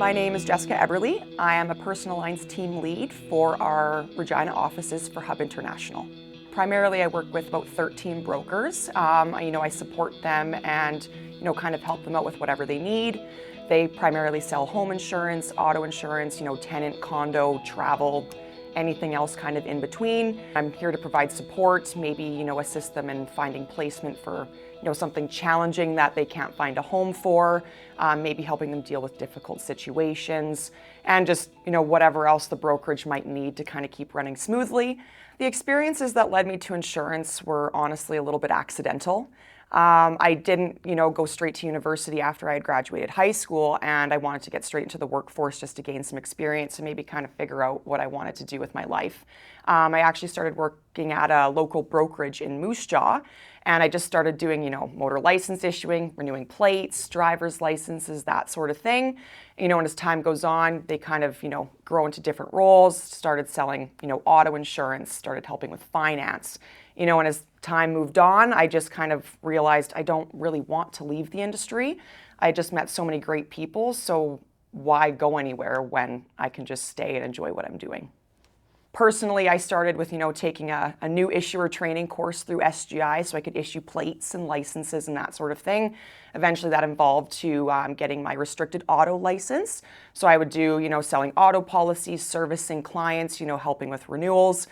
My name is Jessica Eberle. I am a personal lines team lead for our Regina offices for HUB International. Primarily, I work with about 13 brokers. I support them and kind of help them out with whatever they need. They primarily sell home insurance, auto insurance, tenant, condo, travel, anything else kind of in between. I'm here to provide support, maybe assist them in finding placement for something challenging that they can't find a home for, maybe helping them deal with difficult situations, and just whatever else the brokerage might need to kind of keep running smoothly. The experiences that led me to insurance were honestly a little bit accidental. I didn't, go straight to university after I had graduated high school, and I wanted to get straight into the workforce just to gain some experience and maybe kind of figure out what I wanted to do with my life. I actually started working at a local brokerage in Moose Jaw, and I just started doing, motor license issuing, renewing plates, driver's licenses, that sort of thing. And as time goes on, they kind of, grow into different roles, started selling, auto insurance, started helping with finance. And as time moved on, I just kind of realized I don't really want to leave the industry. I just met so many great people, so why go anywhere when I can just stay and enjoy what I'm doing? Personally, I started with, taking a new issuer training course through SGI so I could issue plates and licenses and that sort of thing. Eventually that involved to getting my restricted auto license. So I would do, selling auto policies, servicing clients, helping with renewals.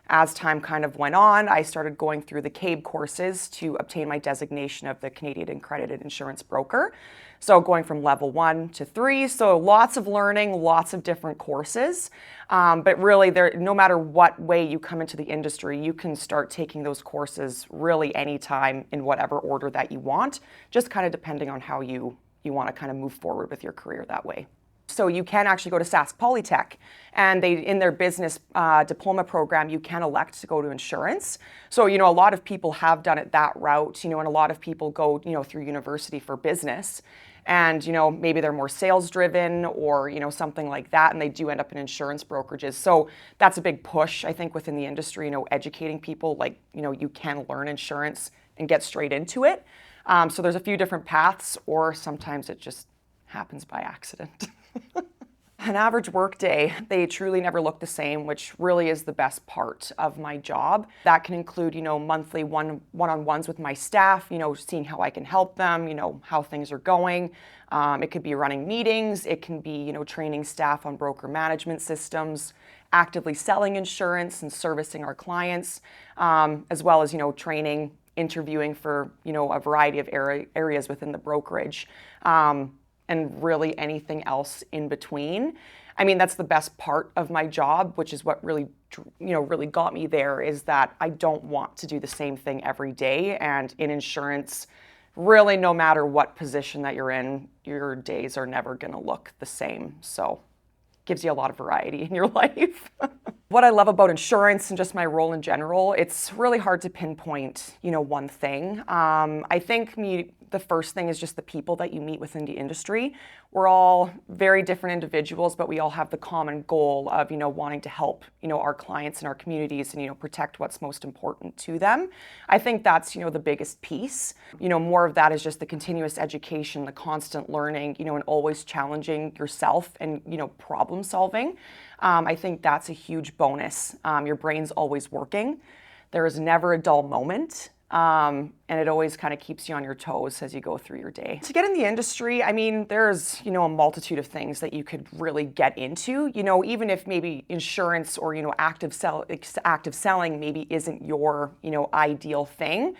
As time kind of went on, I started going through the CABE courses to obtain my designation of the Canadian Accredited Insurance Broker. So going from level 1 to 3, so lots of learning, lots of different courses. But really, no matter what way you come into the industry, you can start taking those courses really anytime in whatever order that you want, just kind of depending on how you want to kind of move forward with your career that way. So you can actually go to Sask Polytech, and in their business diploma program, you can elect to go to insurance. So, a lot of people have done it that route, and a lot of people go, through university for business. And, maybe they're more sales driven or, something like that, and they do end up in insurance brokerages. So that's a big push, I think, within the industry, educating people like, you can learn insurance and get straight into it. So there's a few different paths, or sometimes it just happens by accident. An average work day, they truly never look the same, which really is the best part of my job. That can include, monthly one-on-ones with my staff, seeing how I can help them, how things are going. It could be running meetings. It can be, training staff on broker management systems, actively selling insurance and servicing our clients, as well as, training, interviewing for, a variety of areas within the brokerage. And really anything else in between. I mean, that's the best part of my job, which is what really, really got me there, is that I don't want to do the same thing every day. And in insurance, really no matter what position that you're in, your days are never gonna look the same. So it gives you a lot of variety in your life. What I love about insurance and just my role in general, it's really hard to pinpoint, one thing. I think the first thing is just the people that you meet within the industry. We're all very different individuals, but we all have the common goal of, wanting to help, our clients and our communities and, protect what's most important to them. I think that's, the biggest piece. More of that is just the continuous education, the constant learning, and always challenging yourself and, problem solving. I think that's a huge bonus. Your brain's always working. There is never a dull moment. And it always kind of keeps you on your toes as you go through your day. To get in the industry, I mean, there's, a multitude of things that you could really get into, even if maybe insurance or, active selling maybe isn't your, ideal thing.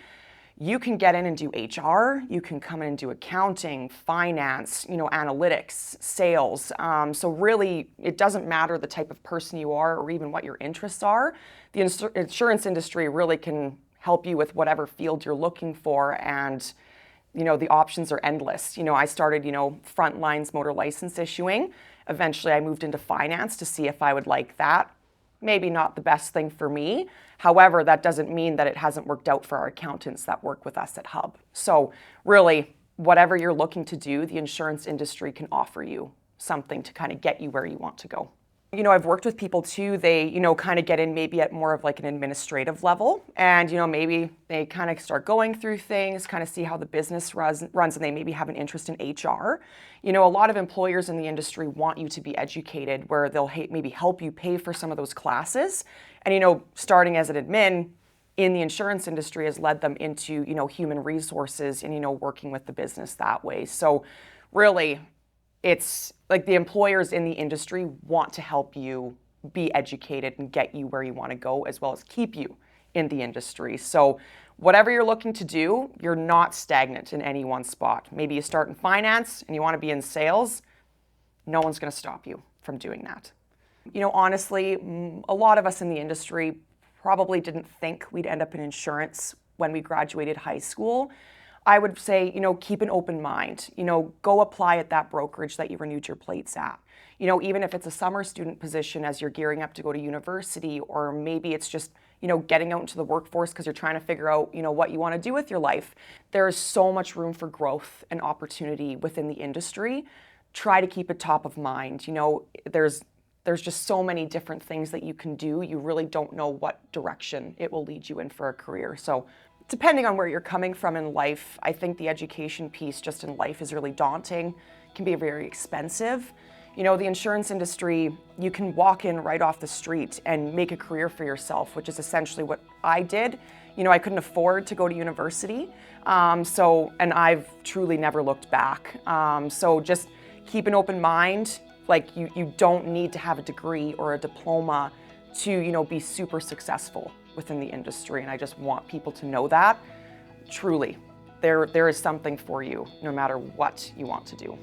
You can get in and do HR, you can come in and do accounting, finance, analytics, sales. So really, it doesn't matter the type of person you are or even what your interests are. The insurance industry really can help you with whatever field you're looking for, and the options are endless. I started front lines motor license issuing. Eventually I moved into finance to see if I would like that. Maybe not the best thing for me. However, that doesn't mean that it hasn't worked out for our accountants that work with us at HUB. So really, whatever you're looking to do, the insurance industry can offer you something to kind of get you where you want to go. I've worked with people too, they, kind of get in maybe at more of like an administrative level, and, maybe they kind of start going through things, kind of see how the business runs, and they maybe have an interest in HR. A lot of employers in the industry want you to be educated, where they'll maybe help you pay for some of those classes. And, starting as an admin in the insurance industry has led them into, human resources and, working with the business that way. So really, it's like the employers in the industry want to help you be educated and get you where you want to go, as well as keep you in the industry. So whatever you're looking to do, you're not stagnant in any one spot. Maybe you start in finance and you want to be in sales. No one's going to stop you from doing that. Honestly, a lot of us in the industry probably didn't think we'd end up in insurance when we graduated high school. I would say, keep an open mind. Go apply at that brokerage that you renewed your plates at. Even if it's a summer student position as you're gearing up to go to university, or maybe it's just, getting out into the workforce because you're trying to figure out, what you want to do with your life. There is so much room for growth and opportunity within the industry. Try to keep it top of mind. There's just so many different things that you can do. You really don't know what direction it will lead you in for a career. So depending on where you're coming from in life, I think the education piece just in life is really daunting, can be very expensive. The insurance industry, you can walk in right off the street and make a career for yourself, which is essentially what I did. I couldn't afford to go to university, and I've truly never looked back. So just keep an open mind. Like you don't need to have a degree or a diploma to, be super successful within the industry. And I just want people to know that truly there is something for you no matter what you want to do.